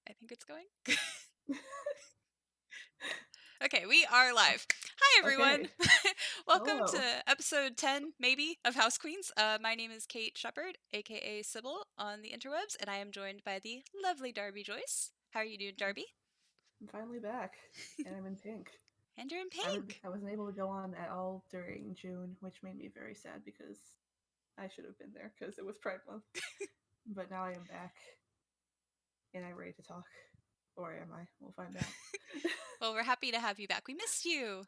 I think it's going. Okay, we are live. Hi, everyone. Okay. Welcome to Hello. episode 10, maybe, of HausQueens. My name is Kate Shepard, aka Sybil, on the interwebs, and I am joined by the lovely Darby Joyce. How are you doing, I'm, Darby? I'm finally back, and I'm in pink. And you're in I was pink. I wasn't able to go on at all during June, which made me very sad because I should have been there because it was Pride Month. But now I am back, and I'm ready to talk. Or am I? We'll find out. Well, we're happy to have you back. We missed you.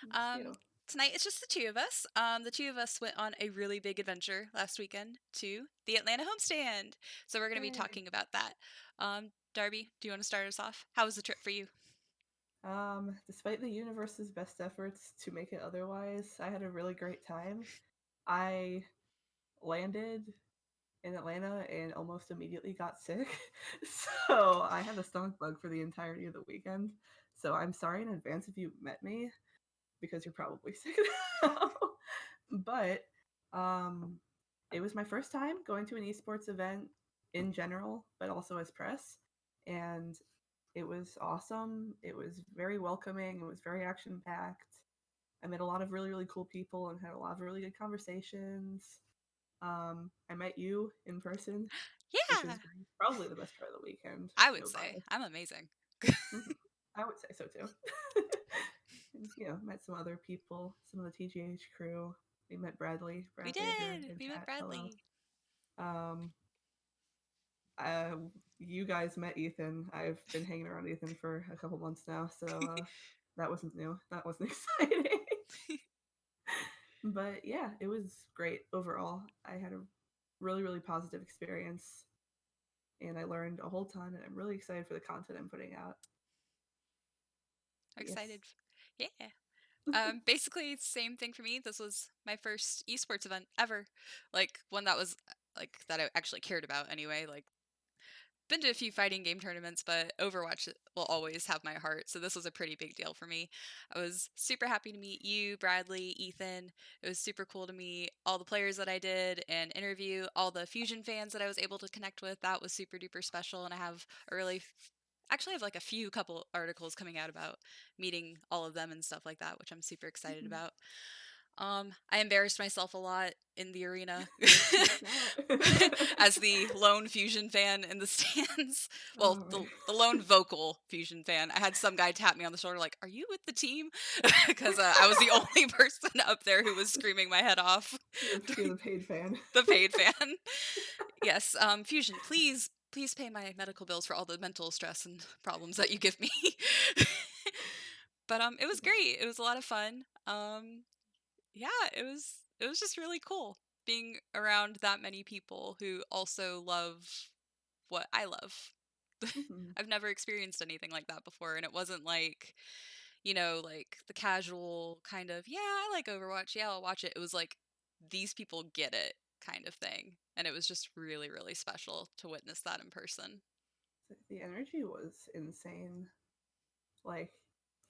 Missed Um, you. Tonight it's just the two of us. The two of us went on a really big adventure last weekend to the Atlanta Homestand. So we're going to be Yay. talking about that. Darby, do you want to start us off? How was the trip for you? Despite the universe's best efforts to make it otherwise, I had a really great time. I landed in Atlanta and almost immediately got sick. So I had a stomach bug for the entirety of the weekend. So I'm sorry in advance if you met me because you're probably sick now. But um, it was my first time going to an esports event in general, but also as press. And it was awesome. It was very welcoming. It was very action packed. I met a lot of really, really cool people and had a lot of really good conversations. I met you in person, which was Yeah, great. Probably the best part of the weekend. I would No say bias. I'm amazing. I would say so too. And, met some other people, some of the TGH crew. We met Bradley. We Bradley, if you're did. in We met chat, hello. Bradley. Um, uh, you guys met Ethan. I've been hanging around Ethan for a couple months now, so that wasn't new. That wasn't exciting. But yeah, it was great overall. I had a really, really positive experience, and I learned a whole ton, and I'm really excited for the content I'm putting out. Yes. Excited. Yeah. Basically, same thing for me. This was my first esports event ever, like one that was like that I actually cared about anyway. Like, been to a few fighting game tournaments, but Overwatch will always have my heart. So this was a pretty big deal for me. I was super happy to meet you, Bradley, Ethan. It was super cool to meet all the players that I did and interview all the Fusion fans that I was able to connect with. That was super duper special, and I have a really actually have like a few couple articles coming out about meeting all of them and stuff like that, which I'm super excited Mhm. about. I embarrassed myself a lot in the arena No doubt. as the lone Fusion fan in the stands. Well, Oh man. the lone vocal Fusion fan. I had some guy tap me on the shoulder, like, "Are you with the team?" Because I was the only person up there who was screaming my head off You're during the paid fan. the paid fan. Yes, Fusion, please pay my medical bills for all the mental stress and problems that you give me. But it was great. It was a lot of fun. Yeah, it was just really cool being around that many people who also love what I love. Mhm. I've never experienced anything like that before, and it wasn't like, like the casual kind of, yeah, I like Overwatch, yeah, I'll watch it. It was like these people get it kind of thing. And it was just really, really special to witness that in person. The energy was insane. Like,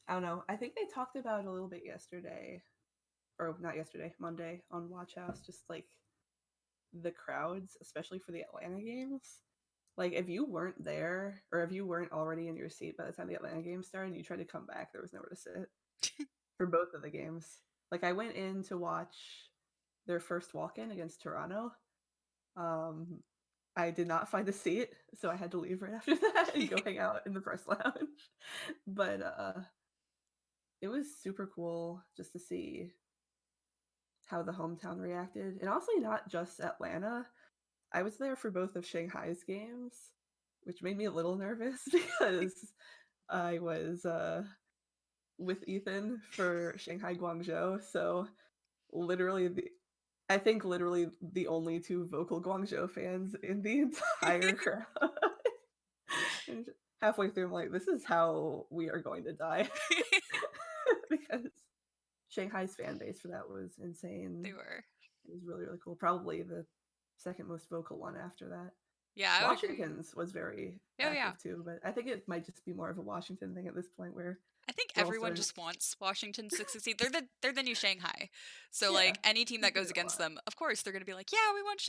I don't know. I think they talked about it a little bit yesterday, or not yesterday, Monday on Watch House. Just like the crowds, especially for the Atlanta games. Like, if you weren't there, or if you weren't already in your seat by the time the Atlanta game started, and you tried to come back, there was nowhere to sit for both of the games. Like, I went in to watch their first walk-in against Toronto. Um, I did not find a seat, so I had to leave right after that and go hang out in the press lounge. But it was super cool just to see how the hometown reacted. And honestly, not just Atlanta. I was there for both of Shanghai's games, which made me a little nervous because I was with Ethan for Shanghai Guangzhou. So literally I think literally the only two vocal Guangzhou fans in the entire crowd. And halfway through, I'm like, this is how we are going to die. Because Shanghai's fan base for that was insane. They were. It was really, really cool. Probably the second most vocal one after that. Yeah, I would agree. Washington's was very Oh, yeah. active too, but I think it might just be more of a Washington thing at this point where I think We're also everyone in, just wants Washington to succeed. They're the new Shanghai. So yeah, like any team they that do goes it a against lot. them, of course they're going to be like, "Yeah, we want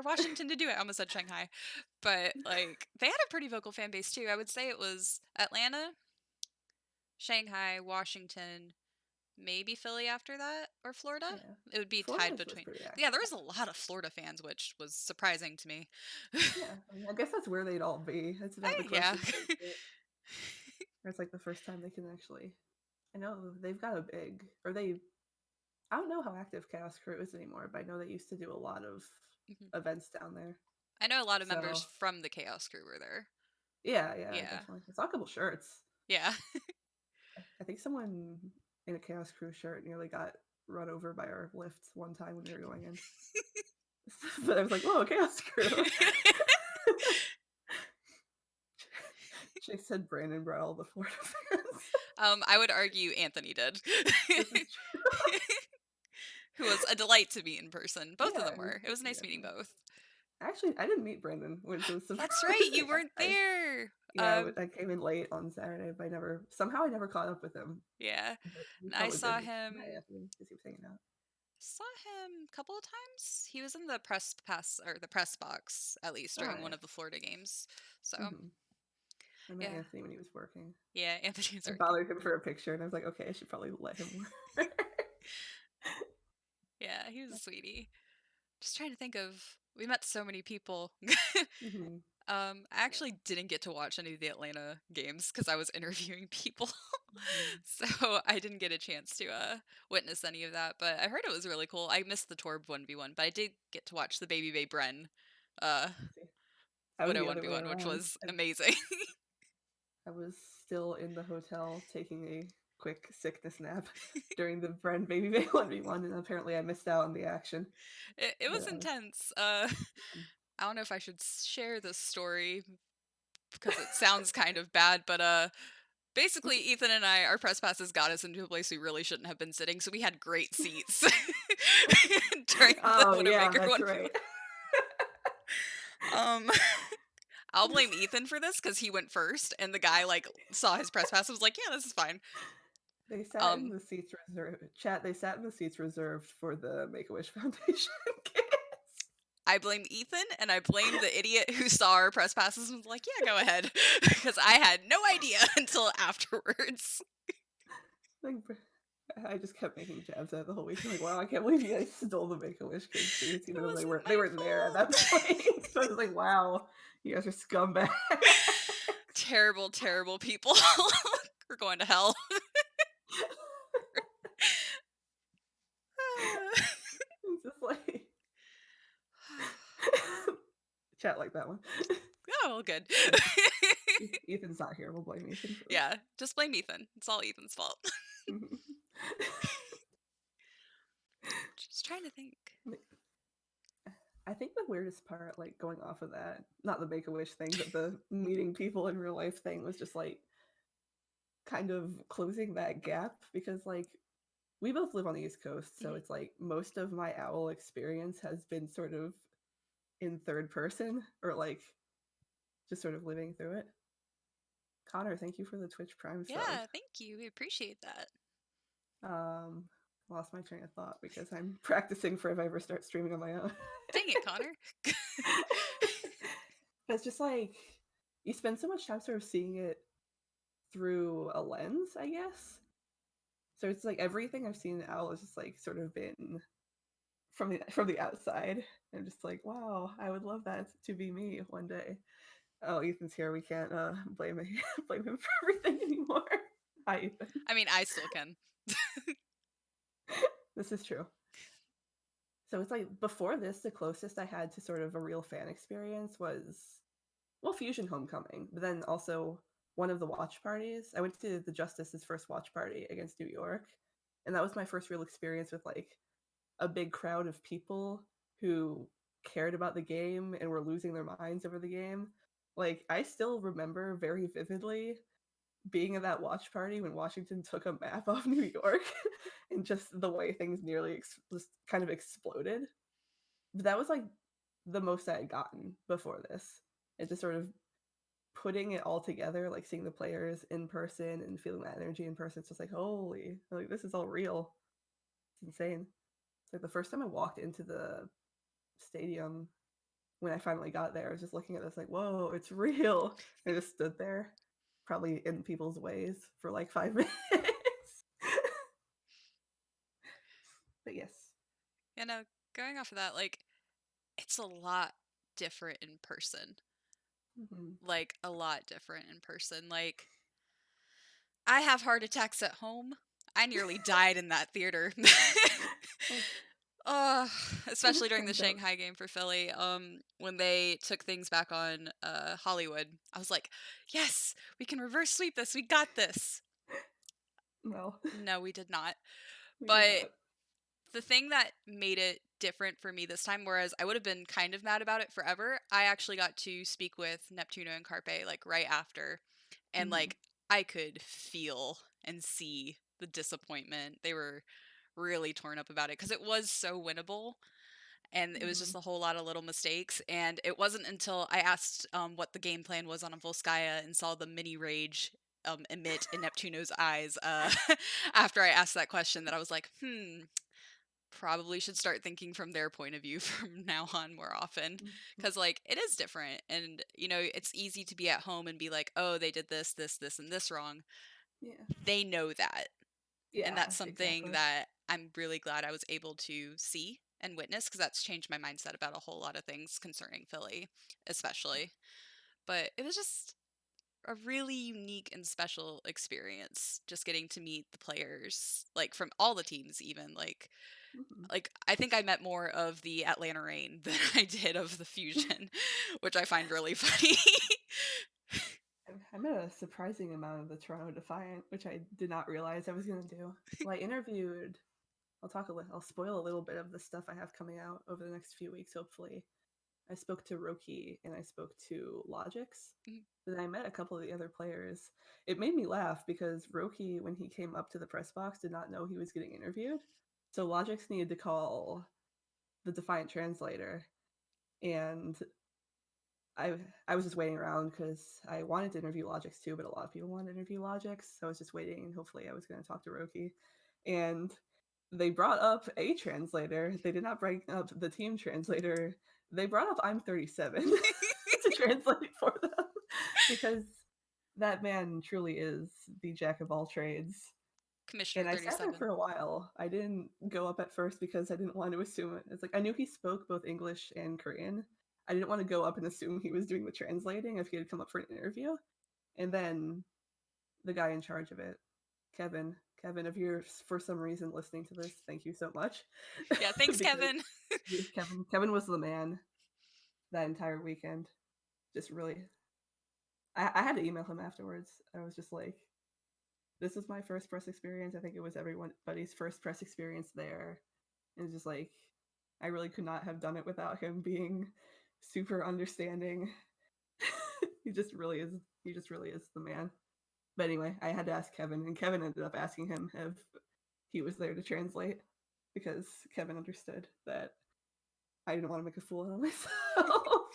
Washington to do it." I almost said Shanghai. But like they had a pretty vocal fan base too. I would say it was Atlanta, Shanghai, Washington, maybe Philly after that, or Florida. Yeah, It would be Florida tied was between. pretty Yeah, active. there was a lot of Florida fans, which was surprising to me. Yeah, I mean, I guess that's where they'd all be. That's about the Yeah. closest they get. It's like the first time they can actually. I know they've got a big, or they. I don't know how active Chaos Crew is anymore, but I know they used to do a lot of Mhm. events down there. I know a lot of members So from the Chaos Crew were there. yeah, yeah, Yeah. definitely. I saw a couple shirts. Yeah. I think someone in a Chaos Crew shirt nearly got run over by our lift one time when we were going in. But I was like, whoa, Chaos Crew. Jake said Brandon brought all the Florida fans. I would argue Anthony did. This is true. Who was a delight to meet in person. Both of Yeah, them it was were. It good was to meet nice meeting everyone. both. Actually, I didn't meet Brandon, which was That's right, surprising. you weren't there. Yeah, I came in late on Saturday, but I never caught up with him. Yeah. But he And I probably saw did. Hi, him Anthony, because he was hanging out. saw him a couple of times. He was in the press pass or the press box at least Oh, during one yeah. of the Florida games. So, I met yeah. Anthony when he was working. Yeah, Anthony's I working. bothered him for a picture, and I was like, okay, I should probably let him work. Yeah, he was a sweetie. Just trying to think of we met so many people. hmm I actually didn't get to watch any of the Atlanta games because I was interviewing people. So I didn't get a chance to witness any of that, but I heard it was really cool. I missed the Torb 1v1, but I did get to watch the Baby Bay Bren uh I was Widow the other way 1v1, which around. was amazing. I was still in the hotel taking a quick sickness nap during the Bren Baby Bay 1v1, and apparently I missed out on the action. It But was intense. I don't know if I should share this story because it sounds kind of bad, but basically Ethan and I our press passes got us into a place we really shouldn't have been sitting, so we had great seats during the oh yeah, Widowmaker that's 1v1. right. Um I'll blame Ethan for this because he went first, and the guy like saw his press pass and was like, "Yeah, this is fine." They sat in Um, the seats reserved. Chat. They sat in the seats reserved for the Make a Wish Foundation kids. I blame Ethan, and I blame the idiot who saw our press passes and was like, "Yeah, go ahead," because I had no idea until afterwards. Like, I just kept making jabs at it the whole week. I'm like, wow, I can't believe you guys stole the Make a Wish kids seats, It even though wasn't they my weren't there at that fault. point. So I was like, wow, you guys are scumbags. Terrible, terrible people. We're going to hell. It's just like chat like that one. Oh, well, good. Ethan's not here. We'll blame Ethan for this. Yeah, just blame Ethan. It's all Ethan's fault. Just trying to think. I think the weirdest part, like going off of that, not the Make a Wish thing, but the meeting people in real life thing was just like kind of closing that gap because like we both live on the East Coast, so Mhm. it's like most of my owl experience has been sort of in third person or like just sort of living through it. Connor, thank you for the Twitch Prime sub. Yeah, thank you. We appreciate that. Um, lost my train of thought because I'm practicing for if I ever start streaming on my own. Dang it, Connor. But it's just like you spend so much time sort of seeing it through a lens, I guess. So it's like everything I've seen in Owl has just like sort of been from the outside. I'm just like, wow, I would love that to be me one day. Oh, Ethan's here. We can't blame him blame him for everything anymore. Hi, Ethan. I mean, I still can. This is true. So it's like before this, the closest I had to sort of a real fan experience was well, Fusion Homecoming, but then also one of the watch parties. I went to the Justice's first watch party against New York, and that was my first real experience with like a big crowd of people who cared about the game and were losing their minds over the game. Like I still remember very vividly being at that watch party when Washington took a map off New York and just the way things nearly just kind of exploded. But that was like the most I had gotten before this. It just sort of putting it all together, like seeing the players in person and feeling that energy in person, it's just like, holy, like this is all real. It's insane. It's like the first time I walked into the stadium when I finally got there, I was just looking at this like, whoa, it's real. I just stood there, probably in people's ways for like 5 minutes. But yes. You know, going off of that, like, it's a lot different in person. Mm-hmm. Like, a lot different in person. Like, I have heart attacks at home. I nearly died in that theater. Oh, Oh, especially during the turns out, Shanghai game for Philly, when they took things back on Hollywood. I was like, "Yes, we can reverse sweep this. We got this." well, No, we did not. we did But not. the thing that made it different for me this time, whereas I would have been kind of mad about it forever, I actually got to speak with Neptuno and Carpe like right after, and Mm-hmm. like I could feel and see the disappointment. They were really torn up about it because it was so winnable, and it was Mm-hmm. just a whole lot of little mistakes. And it wasn't until I asked what the game plan was on a Volskaya and saw the mini rage emit in Neptuno's eyes after I asked that question that I was like, probably should start thinking from their point of view from now on more often, Mm-hmm. because like it is different. And it's easy to be at home and be like, oh, they did this and this wrong. Yeah. They know that, and Yeah, that's something exactly. that I'm really glad I was able to see and witness, because that's changed my mindset about a whole lot of things concerning Philly, especially. But it was just a really unique and special experience, just getting to meet the players, like from all the teams, even Mm-hmm. like I think I met more of the Atlanta Rain than I did of the Fusion, which I find really funny. I met a surprising amount of the Toronto Defiant, which I did not realize I was going to do. Well, I interviewed. I'll spoil a little bit of the stuff I have coming out over the next few weeks. Hopefully, I spoke to Roki and I spoke to Logix. Then I met a couple of the other players. It made me laugh because Roki, when he came up to the press box, did not know he was getting interviewed. So Logix needed to call the Defiant translator, and I I was just waiting around because I wanted to interview Logix too, but a lot of people wanted to interview Logix, so I was just waiting, and hopefully I was going to talk to Roki. And they brought up a translator. They did not bring up the team translator. They brought up I'm 37 to translate for them because that man truly is the jack of all trades. Commissioner And I sat there 37. for a while. I didn't go up at first because I didn't want to assume it. It's like I knew he spoke both English and Korean. I didn't want to go up and assume he was doing the translating if he had come up for an interview. And then the guy in charge of it, Kevin, if you're for some reason listening to this, thank you so much. Yeah, thanks, Because Kevin. Kevin was the man that entire weekend. Just really, I had to email him afterwards. I was just like, this was my first press experience. I think it was everybody's first press experience there. And it's just like, I really could not have done it without him being super understanding. he just really is. He just really is the man. But anyway, I had to ask Kevin, and Kevin ended up asking him if he was there to translate because Kevin understood that I didn't want to make a fool of myself.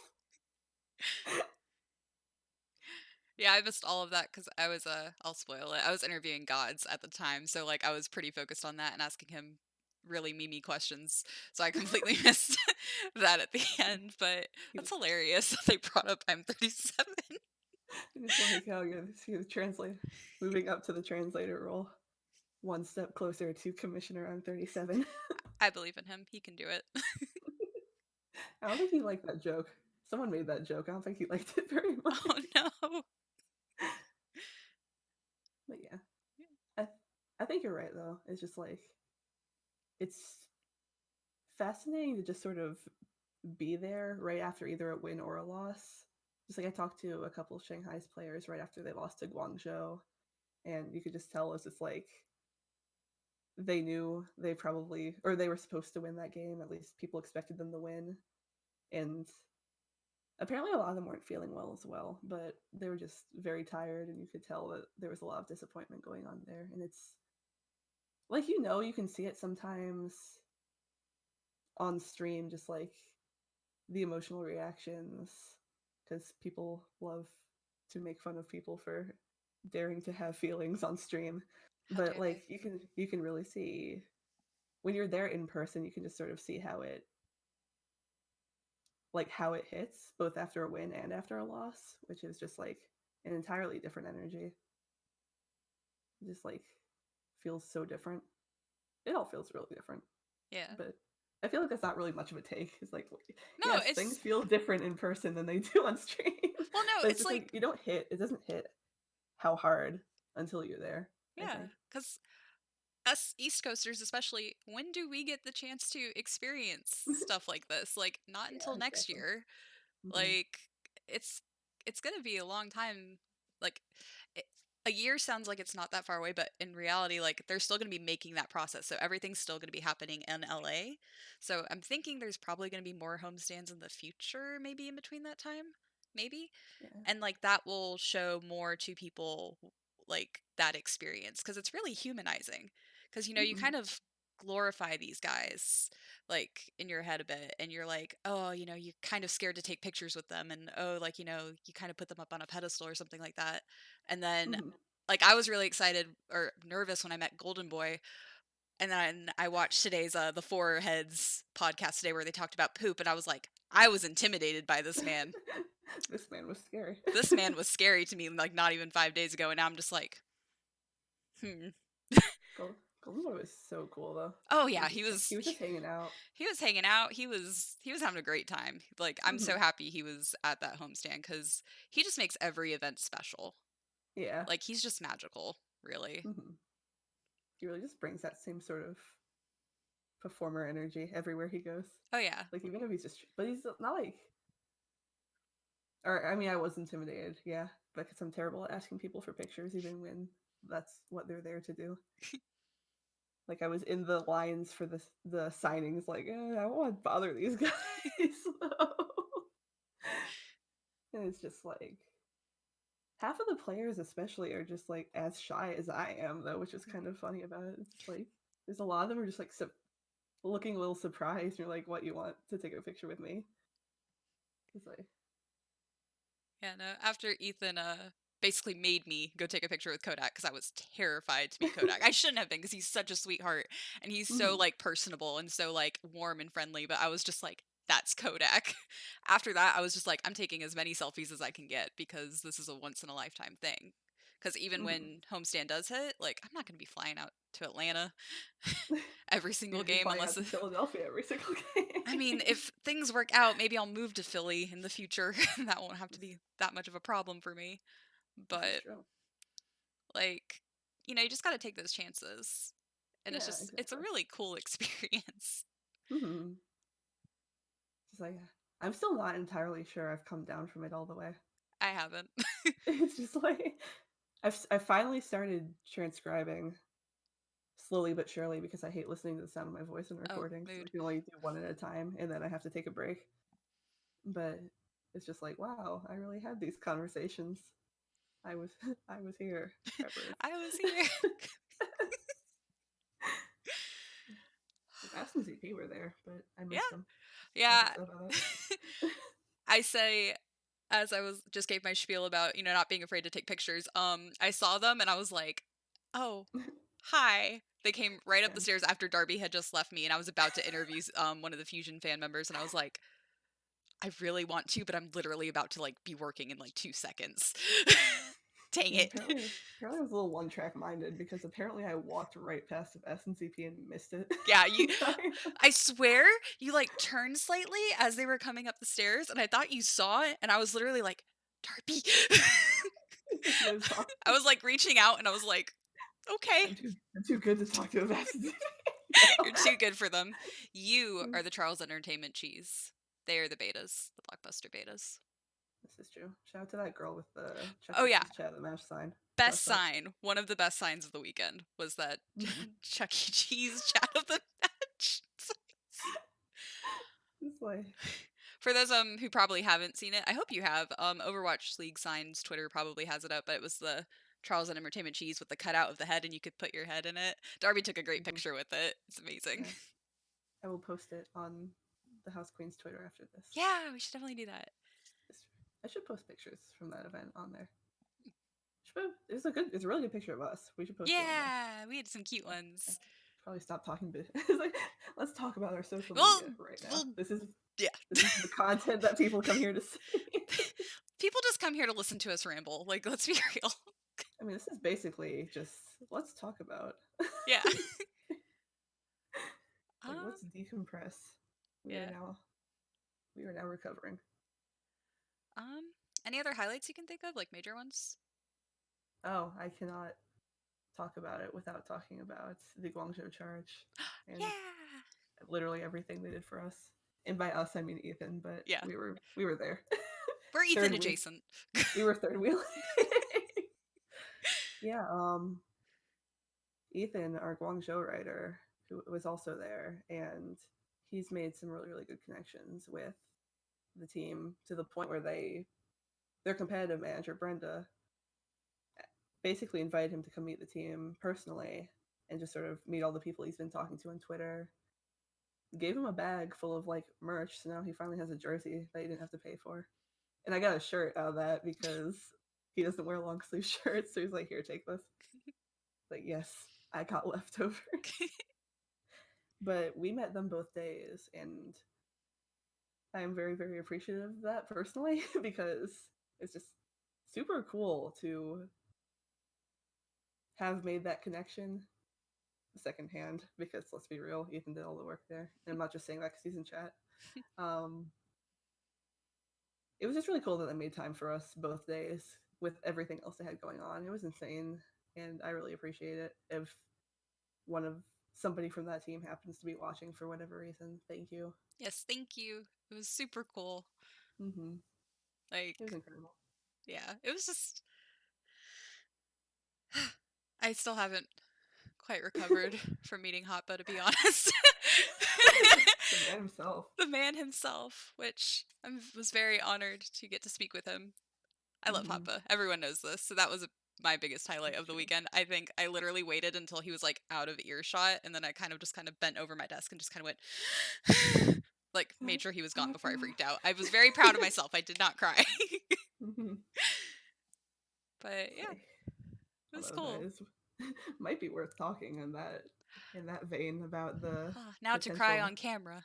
Yeah, I missed all of that because I was I'll spoil it. I was interviewing gods at the time, so like I was pretty focused on that and asking him really memey questions. So I completely missed that at the end. But he that's was hilarious that they brought up I'm 37. just like, oh yeah, he was translate moving up to the translator role, one step closer to Commissioner I'm 37. I believe in him. He can do it. I don't think he liked that joke. Someone made that joke. I don't think he liked it very much. Oh no. But yeah, I, I think you're right though. It's just like it's fascinating to just sort of be there right after either a win or a loss. Just like I talked to a couple of Shanghai's players right after they lost to Guangzhou, and you could just tell it's just like they knew they probably or they were supposed to win that game. At least people expected them to win, and apparently a lot of them weren't feeling well as well. But they were just very tired, and you could tell that there was a lot of disappointment going on there. And it's like you can see it sometimes on stream, just like the emotional reactions because people love to make fun of people for daring to have feelings on stream. How But dare like they? you can really see when you're there in person, you can just sort of see how it hits both after a win and after a loss, which is just like an entirely different energy. It just like feels so different. It all feels really different. Yeah. But I feel like that's not really much of a take. It's like, No, yes, things it's feel different in person than they do on stream. well, no, But it's it's just like like it doesn't hit how hard until you're there, I yeah, think. because us East Coasters, especially, when do we get the chance to experience stuff like this? Like, not Yeah, until next exactly. year. Hmm. Like, it's it's gonna be a long time. Like, it, a year sounds like it's not that far away, but in reality, like, they're still gonna be making that process. So everything's still gonna be happening in LA. So I'm thinking there's probably gonna be more homestands in the future, maybe in between that time, maybe. Yeah. And like that will show more to people like that experience because it's really humanizing because you Hmm. kind of glorify these guys like in your head a bit and you're like oh you're kind of scared to take pictures with them and oh like you kind of put them up on a pedestal or something like that and then Hmm. like I was really excited or nervous when I met Golden Boy and then I watched today's the Four Heads podcast today where they talked about poop and I was like I was intimidated by this man. This man was scary. This man was scary to me like not even 5 days ago and now I'm just like hmm. Golden Boy was so cool though. Oh He yeah, was just he was just hanging out. he was hanging out. He was having a great time. Like I'm Hmm. so happy he was at that homestand cuz he just makes every event special. Yeah. Like he's just magical, really. Hmm. He really just brings that same sort of performer energy everywhere he goes. Oh yeah. Like even if he's just, but he's not like, or I mean, I was intimidated, yeah, because I'm terrible at asking people for pictures, even when that's what they're there to do. Like I was in the lines for the signings, like I don't want to bother these guys, and it's just like half of the players, especially, are just like as shy as I am, though, which is kind of funny about it. It's like there's a lot of them are just like looking a little surprised. You're like, "What, you want to take a picture with me?" It's like, Yeah, no, after Ethan basically made me go take a picture with Kodak because I was terrified to meet Kodak. I shouldn't have been because he's such a sweetheart and he's so mhm, like personable and so like warm and friendly, but I was just like that's Kodak. After that, I was just like I'm taking as many selfies as I can get because this is a once in a lifetime thing. Cuz even mhm. when homestand does hit, like I'm not going to be flying out to Atlanta every You're single gonna be game flying out unless to Philadelphia every single I mean, game. if things work out, maybe I'll move to Philly in the future. That won't have to this, be that much of a problem for me. this is But true. like, you just got to take those chances. And Yeah, it's a exactly. really cool experience. Hmm. Just like I'm still not entirely sure I've come down from it all the way. I haven't. It's just like I finally started transcribing slowly but surely because I hate listening to the sound of my voice in Oh, recordings. So I mood. can only do one at a time, and then I have to take a break. But it's just like, wow, I really had these conversations. I was I was here, Peppers. I was here. Ask and ZP were there, but I Yeah. missed them. Sad, Yeah. sad about it. I say as I was just gave my spiel about, not being afraid to take pictures, I saw them and I was like, "Oh, hi." They came right up Yeah. the stairs after Darby had just left me and I was about to interview one of the Fusion fan members and I was like, I really want to, but I'm literally about to like be working in like 2 seconds. Dang Yeah, it. apparently I was a little one track minded because apparently I walked right past the SNCP and missed it Yeah, entirely. I swear you like turned slightly as they were coming up the stairs and I thought you saw it and I was literally like, Darby. It's like you guys talk. I was like reaching out and I was like, okay, I'm too good to talk to a SNCP. you're too good for them. You are the Charles Entertainment cheese. They are the betas, the blockbuster betas. This is true. Shout out to that girl with the Chuck Oh E. yeah, Cheese chat the match sign. best That's up. sign. One of the best signs of the weekend was that Mm-hmm. Chuck E. Cheese chat of the match. It's like, For those who probably haven't seen it, I hope you have. Overwatch League Signs Twitter probably has it up, but it was the Charles and Entertainment cheese with the cutout of the head, and you could put your head in it. Darby took a great mhm. picture with it. It's amazing. Yeah, I will post it on the HausQueens Twitter after this. Yeah, we should definitely do that. I should post pictures from that event on there. It's a really good picture of us. We should post it on there. Yeah, we had some cute I ones. probably stop talking, but it's like, let's talk about our social Well, media right now. well, This is yeah. the content that people come here to see. People just come here to listen to us ramble. Like, let's be real. I mean, this is basically just let's talk about. Yeah. Like, Um, let's decompress. We are yeah. now we are now recovering. Um, any other highlights you can think of, like major ones? Oh, I cannot talk about it without talking about the Guangzhou charge and Yeah. literally everything they did for us. And by us, I mean Ethan, but Yeah. we were there. We're Ethan Third wheel. adjacent. We were third wheel. Yeah. Ethan, our Guangzhou writer, who was also there, and he's made some really good connections with the team to the point where their competitive manager Brenda basically invited him to come meet the team personally and just sort of meet all the people he's been talking to on Twitter. Gave him a bag full of like merch, so now he finally has a jersey that he didn't have to pay for. And I got a shirt out of that because he doesn't wear long sleeve shirts, so he's like, "Here, take this." Like, yes, I got leftovers. But we met them both days, and I am very appreciative of that personally because it's just super cool to have made that connection secondhand. Because let's be real, Ethan did all the work there, and I'm not just saying that because he's in chat. Um, it was just really cool that they made time for us both days with everything else they had going on. It was insane, and I really appreciate it. If one of somebody from that team happens to be watching for whatever reason, thank you. Yes, thank you. It was super cool. Mm-hmm. It was Like, incredible. yeah, it was just. I still haven't quite recovered from meeting Hotba, to be honest. The man himself. The man himself, which I was very honored to get to speak with him. I love Mm-hmm. Hotba. Everyone knows this, so that was my biggest highlight It's of the true. weekend. I think I literally waited until he was like out of earshot, and then I kind of bent over my desk and just kind of went, like made sure he was gone before I freaked out. I was very proud of myself. I did not cry, Mm-hmm. but yeah, Like, it was although that cool. is might be worth talking in that vein about the Ah, now to cry potential, on camera.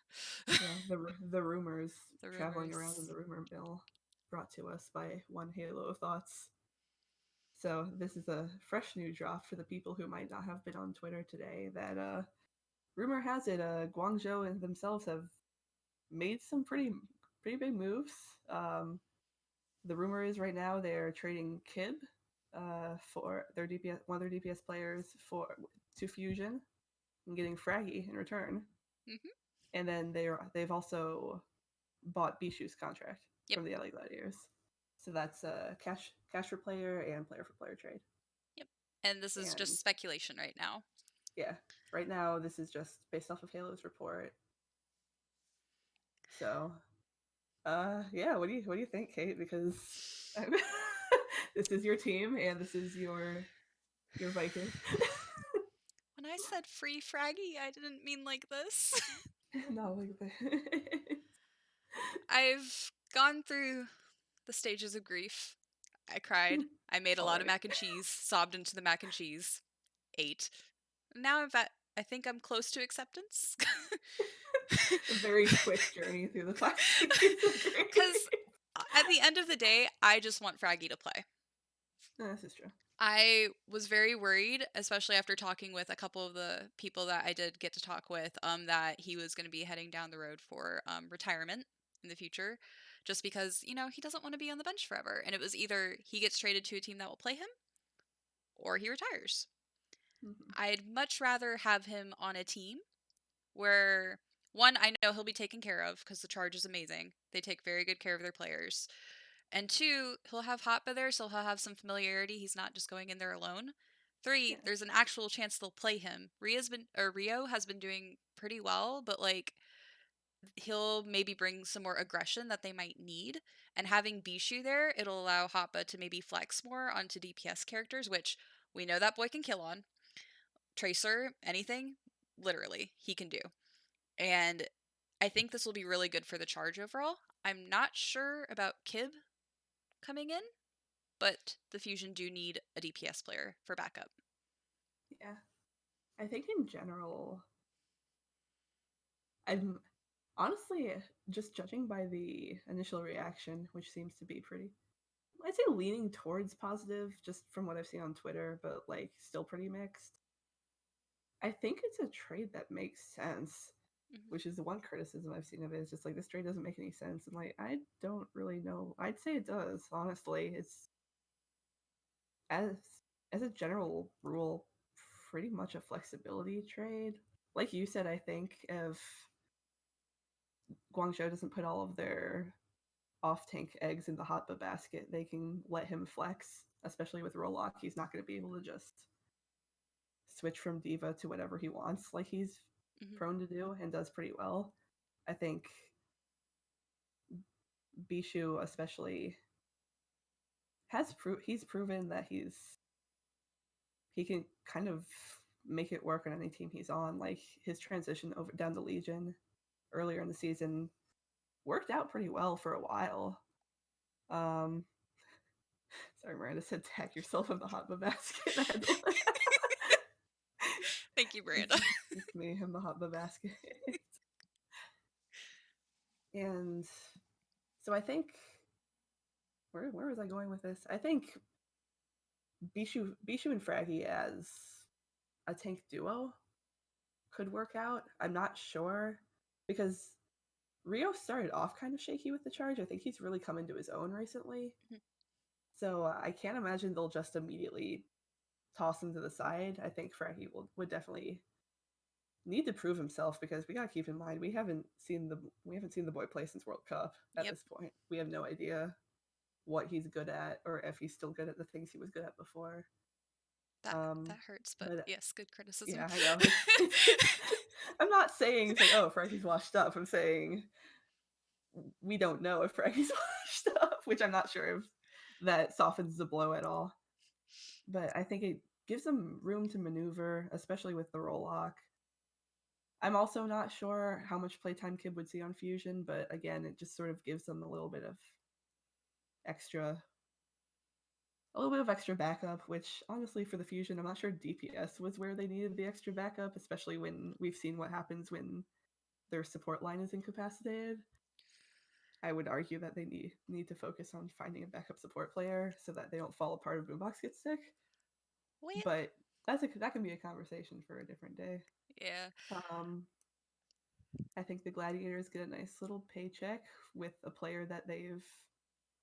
yeah, the rumors The traveling around in rumors. the rumor mill brought to us by one Halo of Thoughts. So this is a fresh new drop for the people who might not have been on Twitter today. That rumor has it, Guangzhou and themselves have made some pretty big moves. The rumor is right now they're trading Kib for their DPS, one of their DPS players for to Fusion and getting Fraggy in return. Hmm. And then they've also bought Bishu's contract Yep. from the LA Gladiators. So that's a cash for player and player for player trade. Yep. And this is just And speculation right now. yeah, right now this is just based off of Halo's report. So yeah, what do you think, Kate? Because this is your team and this is your Viking. When I said free Fraggy, I didn't mean like this. Not like that. I've gone through the stages of grief. I cried. I made a All lot of right. mac and cheese, sobbed into the mac and cheese, ate. Now I think I'm close to acceptance. A very quick journey through the 5 stages of grief. Because at the end of the day, I just want Fraggy to play. No, this is true. I was very worried, especially after talking with a couple of the people that I did get to talk with, that he was going to be heading down the road for retirement in the future, just because he doesn't want to be on the bench forever, and it was either he gets traded to a team that will play him, or he retires. Mm-hmm. I'd much rather have him on a team where one, I know he'll be taken care of because the charge is amazing. They take very good care of their players. And two, he'll have Hotba there, so he'll have some familiarity. He's not just going in there alone. Three, Yeah. there's an actual chance they'll play him. Rio has been doing pretty well, but like he'll maybe bring some more aggression that they might need. And having Bishu there, it'll allow Hotba to maybe flex more onto DPS characters, which we know that boy can kill on. Tracer, anything, literally, he can do. And I think this will be really good for the charge overall. I'm not sure about Kib coming in. but the Fusion do need a DPS player for backup. Yeah. I think in general, I'm honestly just judging by the initial reaction, which seems to be pretty, I'd say leaning towards positive just from what I've seen on Twitter, but like still pretty mixed. I think it's a trade that makes sense, Hmm. which is the one criticism I've seen of it is just like this trade doesn't make any sense. And like I don't really know. I'd say it does, honestly. It's as as a general rule, pretty much a flexibility trade. Like you said, I think if Guangzhou doesn't put all of their off tank eggs in the hotba basket, they can let him flex, especially with Rollock. He's not going to be able to just switch from diva to whatever he wants like he's Hmm. prone to do and does pretty well. I think Bishu especially he's proven that he can kind of make it work on any team he's on. Like his transition over down to Legion earlier in the season worked out pretty well for a while. Um, sorry, Miranda said tag yourself in the hotba basket. I had to Thank you, it's, Miranda. it's me in the hotba basket. And so I think where was I going with this? I think Bishu and Fraggy as a tank duo could work out. I'm not sure because Rio started off kind of shaky with the charge. I think he's really come into his own recently. Mhm. So I can't imagine they'll just immediately toss him to the side. I think Fraggy would definitely need to prove himself because we gotta keep in mind we haven't seen the boy play since World Cup at Yep, this point. We have no idea what he's good at or if he's still good at the things he was good at before. that Um, that hurts, but but yes, good criticism. yeah, I know it's I'm not saying it's like oh Frankie's washed up. I'm saying we don't know if Frankie's washed up, which I'm not sure if that softens the blow at all. But I think it gives them room to maneuver, especially with the roll lock. I'm also not sure how much playtime Kid would see on Fusion, but again, it just sort of gives them a little bit of extra backup, which honestly for the Fusion, I'm not sure DPS was where they needed the extra backup, especially when we've seen what happens when their support line is incapacitated. I would argue that they need to focus on finding a backup support player so that they don't fall apart if Boombox gets sick. Well, But that can be a conversation for a different day. yeah, Um, I think the Gladiators get a nice little paycheck with a player that they've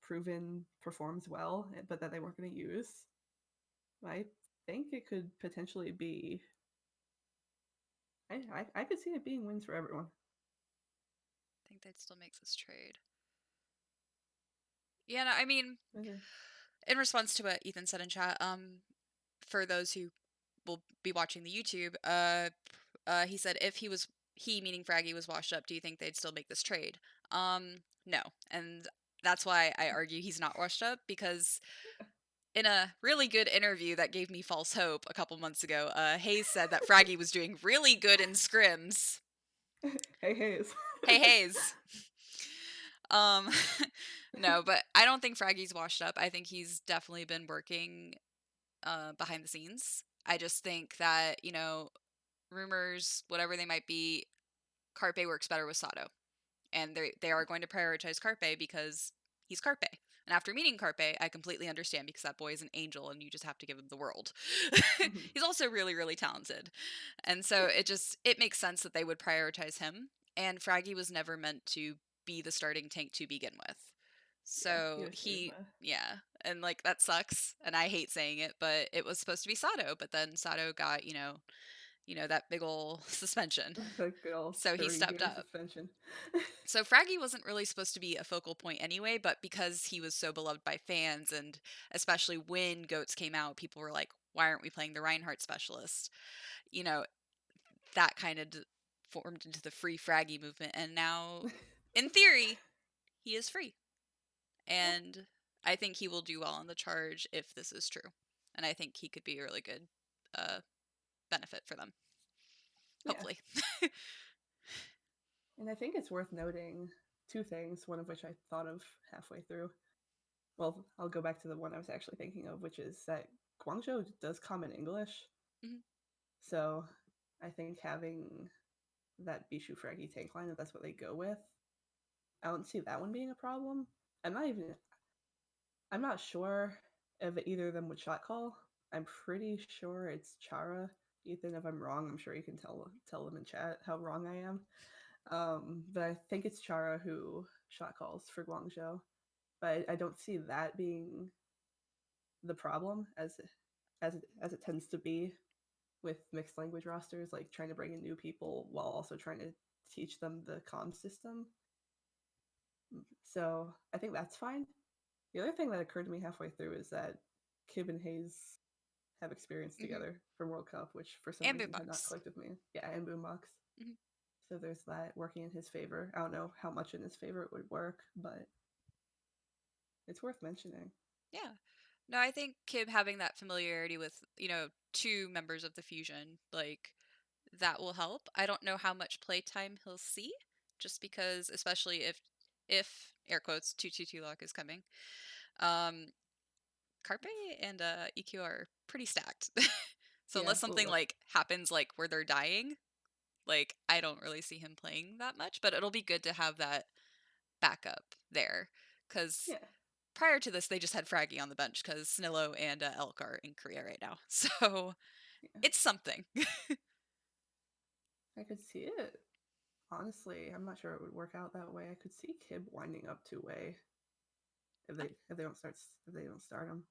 proven performs well, but that they weren't going to use. I think it could potentially be. I could see it being wins for everyone. I think they'd still make this trade. Yeah, no, I mean, Okay. in response to what Ethan said in chat, for those who will be watching the YouTube, he said if he meaning Fraggy was washed up, do you think they'd still make this trade? No, and that's why I argue he's not washed up because in a really good interview that gave me false hope a couple months ago, Hayes said that Fraggy was doing really good in scrims. Hey Hayes. Hey Hayes. Um, no, but I don't think Fraggy's washed up. I think he's definitely been working behind the scenes. I just think that, rumors, whatever they might be, Carpe works better with Sato. And they are going to prioritize Carpe because he's Carpe. And after meeting Carpe, I completely understand because that boy is an angel and you just have to give him the world. Mhm. He's also really, really talented. And so Yeah, it makes sense that they would prioritize him. And Fraggy was never meant to be the starting tank to begin with. yeah, he So was sort of yeah, and like that sucks, and I hate saying it, but it was supposed to be Sato, but then Sato got, that big ol' suspension. a good old So he 30 stepped game up. suspension. So Fraggy wasn't really supposed to be a focal point anyway, but because he was so beloved by fans, and especially when Goats came out, people were like, why aren't we playing the Reinhardt specialist? You know, that kind of formed into the free Fraggy movement. And now, in theory, he is free. Yeah, And I think he will do well on the charge if this is true. And I think he could be a really good uh, benefit for them, yeah. hopefully. And I think it's worth noting two things, one of which I thought of halfway through. well, I'll go back to the one I was actually thinking of, which is that Guangzhou does come in English. Mhm. So I think having that Bishu Fraggy tank line, if that's what they go with, I don't see that one being a problem. I'm not even I'm not sure if either of them would shot call. I'm pretty sure it's Chara. Ethan, if I'm wrong, I'm sure you can tell them in chat how wrong I am. But I think it's Chara who shot calls for Guangzhou. But I don't see that being the problem as it tends to be with mixed language rosters, like trying to bring in new people while also trying to teach them the comm system. So I think that's fine. The other thing that occurred to me halfway through is that Kib and Hayes have experience Mhm. together from World Cup, which for some And reason had not boombox. clicked with me. Yeah, and Boombox. Mhm. So there's that working in his favor. I don't know how much in his favor it would work, but it's worth mentioning. Yeah. No, I think Kib having that familiarity with, two members of the fusion, like that will help. I don't know how much playtime he'll see, just because, especially if air quotes 222 lock is coming. Um, Carpe and EQ are pretty stacked. So Yeah, unless something well, like happens like where they're dying, like I don't really see him playing that much, but it'll be good to have that backup there cuz yeah, prior to this they just had Fraggy on the bench cuz Snillo and Elk are in Korea right now. So yeah. it's something. I could see it. Honestly, I'm not sure it would work out that way. I could see Kib winding up two way if they don't start him.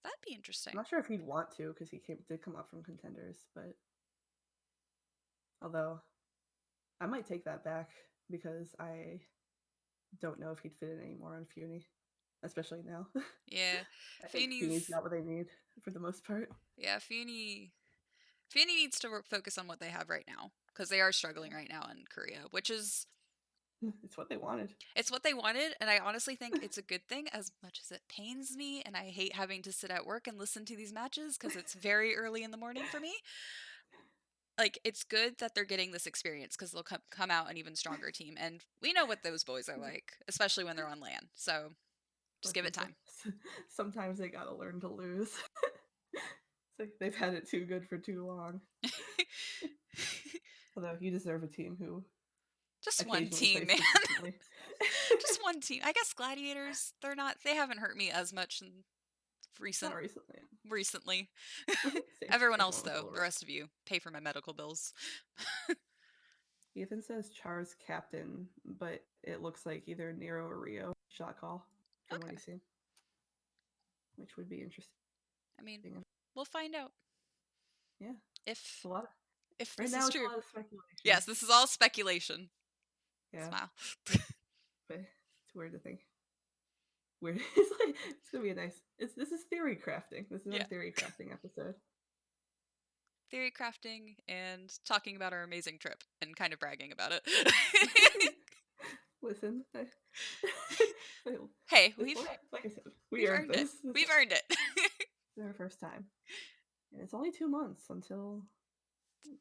That'd be I'm interesting. not sure if he'd want to because did come up from contenders, but although I might take that back because I don't know if he'd fit in anymore on Funi, especially now. Yeah. I think Funi's Feeney's got what they need for the most part. yeah, Feeney needs to focus on what they have right now cuz they are struggling right now in Korea, which is It's what they wanted. it's what they wanted, and I honestly think it's a good thing as much as it pains me and I hate having to sit at work and listen to these matches cuz it's very early in the morning for me. Like it's good that they're getting this experience cuz they'll come out an even stronger team and we know what those boys are like, especially when they're on LAN. So, just give it Listen, time. sometimes they gotta learn to lose. They've had it too good for too long. Although you deserve a team who Just one occasionally team, plays man. consistently. Just one team. I guess gladiators, they haven't hurt me as much in Not recent recently. recently. Same, Everyone same else one with though, the Overwatch. rest of you pay for my medical bills. Ethan says Char's captain, but it looks like either Nero or Rio shot call from what Okay. he's seen, which would be interesting. I mean, we'll find out Yeah, it's if a lot. Right this now, is it's a true. lot of speculation. Yes, this is all speculation. Yeah, Smile. but it's weird to think. Weird. It's gonna be a nice. This is theory crafting. This is our Yeah. theory crafting episode. Theory crafting and talking about our amazing trip and kind of bragging about it. Listen, Hey, like I said, we we've earned earned it. this. This We've earned it. is our first time, and it's only 2 months until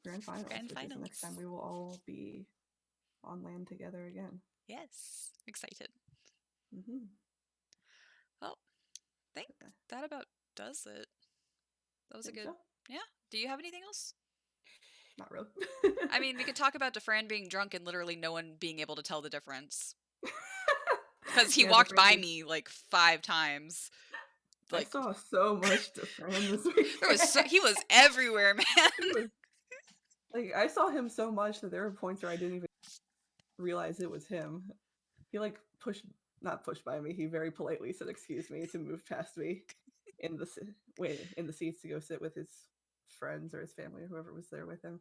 grand finals, Grand which is the next time finals. we will all be on land together again. Yes. Excited. Mm-hmm. Well, I think I that about does it. That was a think good. so. Yeah. Do you have anything else? Not really. I mean, we could talk about DeFran being drunk and literally no one being able to tell the difference. Because he Yeah, the walked by Frankie. me like 5 times. I Like, saw so much DeFran this he weekend. was everywhere, man. He was like, I saw him so much that there were points where I didn't even realize it was him. He like not pushed by me. He very politely said, "Excuse me," to move past me in the in the seats to go sit with his friends or his family or whoever was there with him.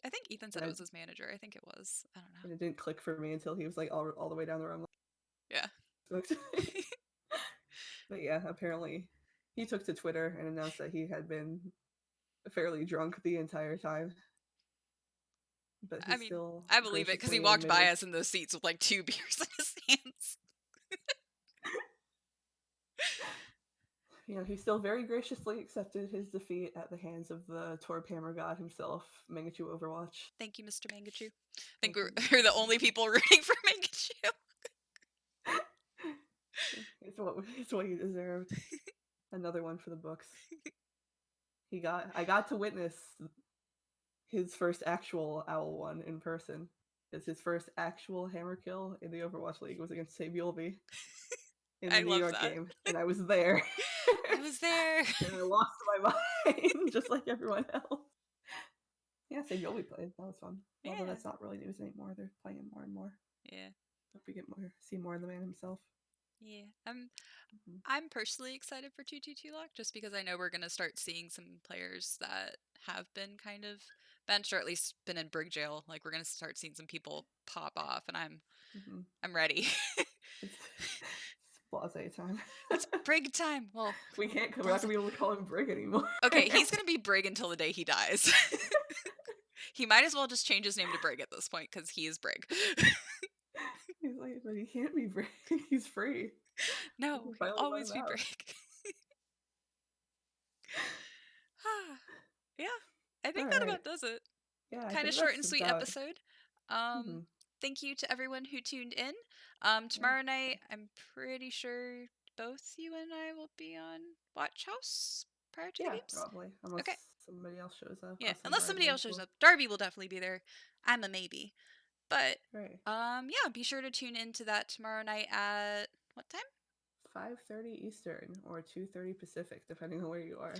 I think Ethan said And it I was his manager. I think it was. I don't know. and it didn't click for me until he was like all the way down the row. Yeah. Like, but yeah, apparently he took to Twitter and announced that he had been fairly drunk the entire time, but he I mean, still I believe it because he graciously walked by admitted. us in those seats with like 2 beers in his hands. You know, he still very graciously accepted his defeat at the hands of the Torb Hammer God himself, Mangachu Overwatch. Thank you, Mr. Mangachu. I think Thank you, we're Mr. the only Mangachu. people rooting for Mangachu. it's what he deserved. Another one for the books. I got to witness his first actual owl one in person. It's his first actual hammer kill in the Overwatch League was against Sabiolvi in the I New love York that. game, and I was there. I was there. And I lost my mind, just like everyone else. Yeah, Sabiolvi played. That was fun. Although Yeah. that's not really news anymore. They're playing him more and more. Yeah. Hope we get more, see more of the man himself. Yeah. Mm-hmm. I'm personally excited for 222 Lock just because I know we're going to start seeing some players that have been kind of benched or at least been in brig jail. Like we're going to start seeing some people pop off and Mm-hmm. I'm ready. It's, it's blase time. It's brig time. Well, We're not blase. gonna be able to call him Brig anymore. Okay, he's going to be brig until the day he dies. He might as well just change his name to Brig at this point because he is Brig. He's like, but he can't be Brig. He's free. We No, can he'll finally let always him be out. Brig. Yeah, I All think that right. about does it. Yeah, I Kind of think short and that's sweet about. episode. Mm-hmm. Thank you to everyone who tuned in. Yeah. Tomorrow night, I'm pretty sure both you and I will be on Watch House prior to the Yeah, games. probably. Unless Okay, somebody else shows up. yeah, Us and unless somebody Darby else shows will. up. Darby will definitely be there. I'm a maybe. But Right. yeah, be sure to tune into that tomorrow night at what time? 5:30 Eastern or 2:30 Pacific, depending on where you are.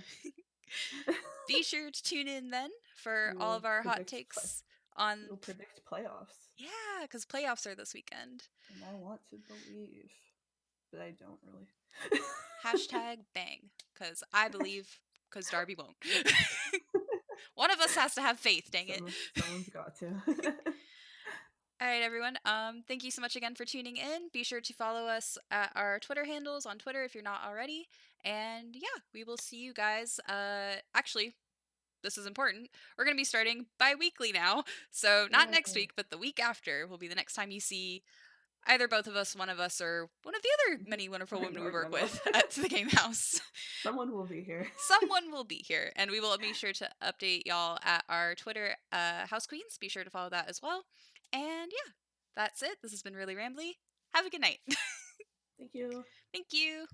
Be sure to tune in then for we all will of our hot predict. takes We on. will predict playoffs, Yeah, because playoffs are this weekend. and I want to believe, but I don't really. Hashtag bang. Because I believe, because Darby won't. One of us has to have faith, dang it. Someone's got to. All right, everyone. Thank you so much again for tuning in. Be sure to follow us at our Twitter handles on Twitter if you're not already. And yeah, we will see you guys. Actually, this is important. We're going to be starting bi-weekly now. So not next Yay. week, but the week after will be the next time you see either both of us, one of us, or one of the other many wonderful women we Or work none of us. with at the Game Haus. Someone will be here. Someone will be here, and we will be sure to update y'all at our Twitter, HausQueens. Be sure to follow that as well. And yeah, that's it. This has been really rambly. Have a good night. Thank you. Thank you.